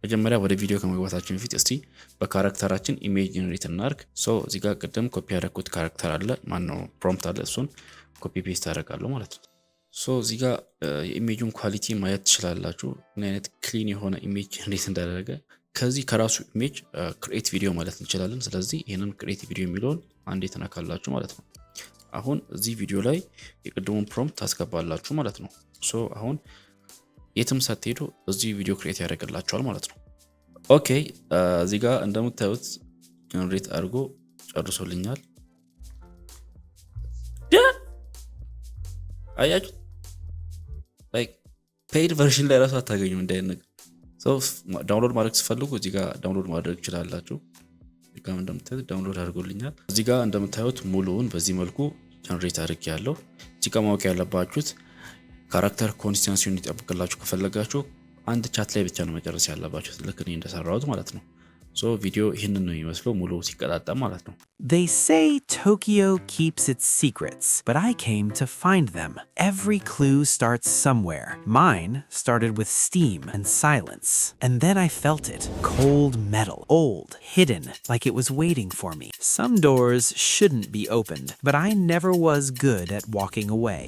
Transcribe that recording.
መጀመሪያ ወደ ቪዲዮ ከመግባታችን በፊት እስቲ በካራክተራችን ኢሜጅ ጀነሬት እናርግ። እዚህ ጋር ቅድም ኮፒ ያደረኩት ካራክተር አለ ማነው ፕሮምፕት አለ እሱን ኮፒ ፔስት አደርጋለሁ ማለት ነው። እዚህ ጋር የኢሜጁን ኳሊቲ ማየት ትችላላችሁ ምን አይነት ክሊን የሆነ ኢሜጅ ጀነሬት እንዳደረገ። ከዚህ ከራሱ ኢሜጅ ክሬት ቪዲዮ ማለት እንችላለን። ስለዚህ ይሄንን ክሬት ቪዲዮ የሚለውን አንዴ ተነካላችሁ ማለት ነው። አሁን እዚህ ቪዲዮ ላይ የቅድሙን ፕሮምፕት ታስገባላችሁ ማለት ነው። አሁን የትም ሳትሄዱ እዚህ ቪዲዮ ክሬት ያደርግላችኋል ማለት ነው። ኦኬ እዚህ ጋር እንደምታዩት ጀነሬት አድርጎ ጨርሶልኛል። አያችሁ ላይክ ፔይድ ቨርዥን ላይ ራሱ አታገኙም እንዳይነገ ዳውንሎድ ማድረግ ስፈልጉ እዚህ ጋር ዳውንሎድ ማድረግ ይችላላችሁ። እዚህ ጋር እንደምታዩት ዳውንሎድ አድርጎልኛል። እዚህ ጋር እንደምታዩት ሙሉውን በዚህ መልኩ ጀነሬት አድርጌያለሁ። እዚህ ጋር ማወቅ ያለባችሁት ካራክተር ኮንሲስተንሲውን እንዲጠብቅላችሁ ከፈለጋችሁ አንድ ቻት ላይ ብቻ ነው መጨረስ ያለባችሁ ልክ እኔ እንደሰራሁት ማለት ነው። ቪዲዮ ይህንን ነው የሚመስለው ሙሉ ሲቀጣጠም ማለት ነው። They say Tokyo keeps its secrets, but I came to find them. Every clue starts somewhere. Mine started with steam and silence. And then I felt it. Cold metal. Old. Hidden. Like it was waiting for me. Some doors shouldn't be opened, but I never was good at walking away.